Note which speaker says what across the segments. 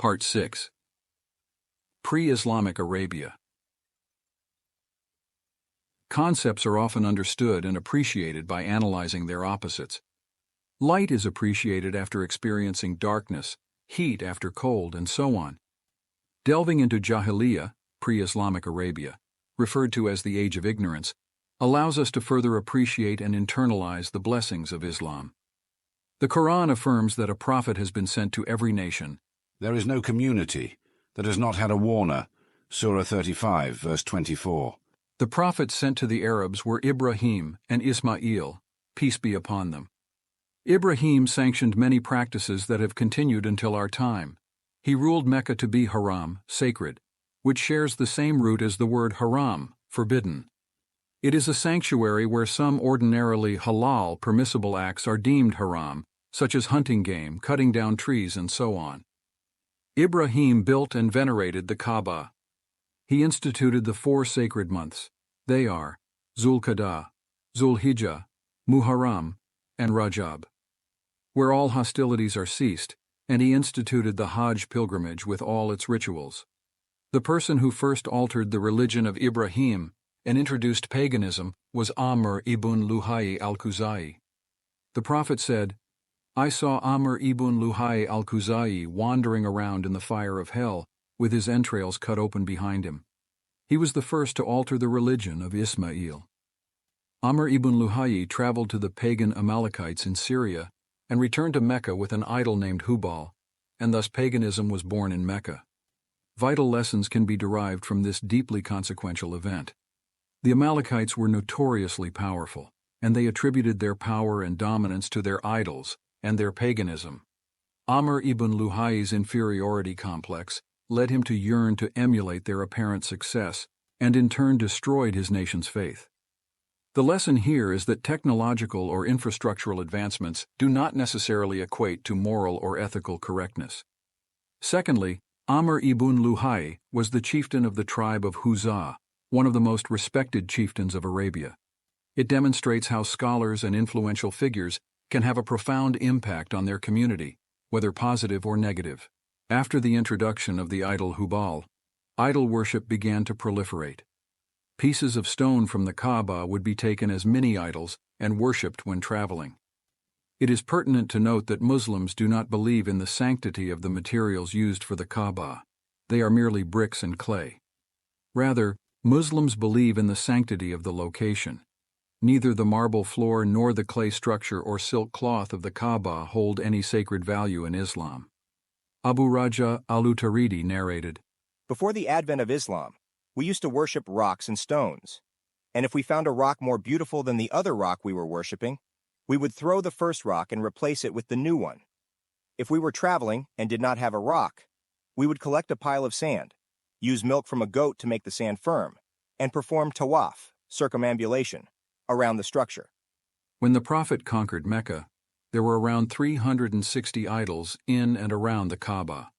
Speaker 1: Part 6. Pre-Islamic Arabia. Concepts are often understood and appreciated by analyzing their opposites. Light is appreciated after experiencing darkness, heat after cold, and so on. Delving into Jahiliyyah, pre-Islamic Arabia, referred to as the Age of Ignorance, allows us to further appreciate and internalize the blessings of Islam. The Quran affirms that a prophet has been sent to every nation.
Speaker 2: There is no community that has not had a warner. Surah 35, verse 24.
Speaker 1: The prophets sent to the Arabs were Ibrahim and Ismail, peace be upon them. Ibrahim sanctioned many practices that have continued until our time. He ruled Mecca to be haram, sacred, which shares the same root as the word haram, forbidden. It is a sanctuary where some ordinarily halal permissible acts are deemed haram, such as hunting game, cutting down trees, and so on. Ibrahim built and venerated the Kaaba. He instituted the 4 sacred months. They are Zulqa'dah, Zulhijjah, Muharram, and Rajab, where all hostilities are ceased, and he instituted the Hajj pilgrimage with all its rituals. The person who first altered the religion of Ibrahim and introduced paganism was Amr ibn Luhai al-Khuzai. The Prophet said, "I saw Amr ibn Luhai al-Khuzai wandering around in the fire of hell, with his entrails cut open behind him. He was the first to alter the religion of Ismail." Amr ibn Luhai traveled to the pagan Amalekites in Syria and returned to Mecca with an idol named Hubal, and thus paganism was born in Mecca. Vital lessons can be derived from this deeply consequential event. The Amalekites were notoriously powerful, and they attributed their power and dominance to their idols and their paganism. Amr ibn Luhai's inferiority complex led him to yearn to emulate their apparent success, and in turn destroyed his nation's faith. The lesson here is that technological or infrastructural advancements do not necessarily equate to moral or ethical correctness. Secondly, Amr ibn Luhai was the chieftain of the tribe of Huzah, one of the most respected chieftains of Arabia. It demonstrates how scholars and influential figures can have a profound impact on their community, whether positive or negative. After the introduction of the idol Hubal, idol worship began to proliferate. Pieces of stone from the Kaaba would be taken as mini-idols and worshipped when traveling. It is pertinent to note that Muslims do not believe in the sanctity of the materials used for the Kaaba. They are merely bricks and clay. Rather, Muslims believe in the sanctity of the location. Neither the marble floor nor the clay structure or silk cloth of the Kaaba hold any sacred value in Islam. Abu Raja al-Utaridi narrated,
Speaker 3: "Before the advent of Islam, we used to worship rocks and stones. And if we found a rock more beautiful than the other rock we were worshiping, we would throw the first rock and replace it with the new one. If we were traveling and did not have a rock, we would collect a pile of sand, use milk from a goat to make the sand firm, and perform tawaf, circumambulation, around the structure."
Speaker 1: When the Prophet conquered Mecca, there were around 360 idols in and around the Kaaba.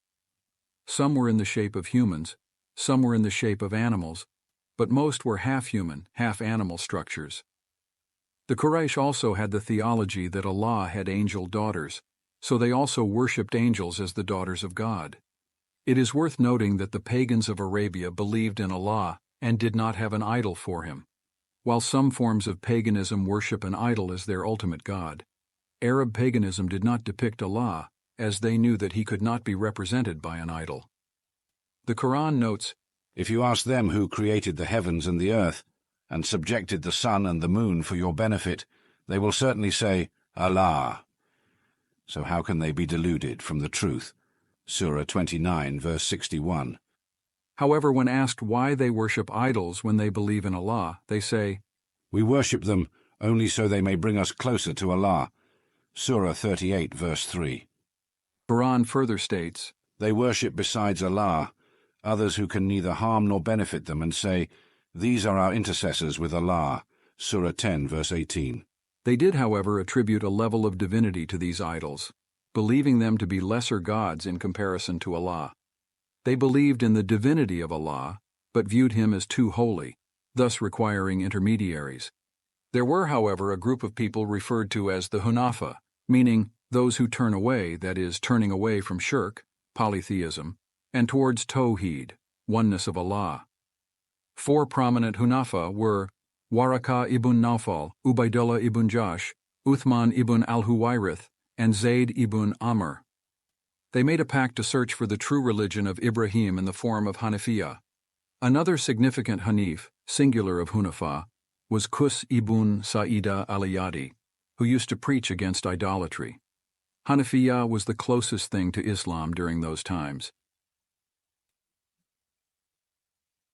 Speaker 1: Some were in the shape of humans, some were in the shape of animals, but most were half-human, half-animal structures. The Quraysh also had the theology that Allah had angel daughters, so they also worshipped angels as the daughters of God. It is worth noting that the pagans of Arabia believed in Allah and did not have an idol for him. While some forms of paganism worship an idol as their ultimate god, Arab paganism did not depict Allah, as they knew that he could not be represented by an idol. The Quran notes,
Speaker 2: If you ask them who created the heavens and the earth, and subjected the sun and the moon for your benefit, they will certainly say, Allah. So how can they be deluded from the truth? Surah 29, verse 61.
Speaker 1: However, when asked why they worship idols when they believe in Allah, they say,
Speaker 2: We worship them only so they may bring us closer to Allah. Surah 38, verse 3.
Speaker 1: Quran further states,
Speaker 2: They worship besides Allah others who can neither harm nor benefit them, and say, These are our intercessors with Allah. Surah 10, verse 18.
Speaker 1: They did, however, attribute a level of divinity to these idols, believing them to be lesser gods in comparison to Allah. They believed in the divinity of Allah, but viewed him as too holy, thus requiring intermediaries. There were, however, a group of people referred to as the Hunafa, meaning those who turn away, that is, turning away from shirk, polytheism, and towards Tawheed, oneness of Allah. 4 prominent Hunafa were Waraka ibn Nawfal, Ubaidullah ibn Jash, Uthman ibn al-Huwairith, and Zayd ibn Amr. They made a pact to search for the true religion of Ibrahim in the form of Hanafiya. Another significant Hanif, singular of Hunafa, was Qus ibn Sa'ida al-Ayadi, who used to preach against idolatry. Hanafiya was the closest thing to Islam during those times.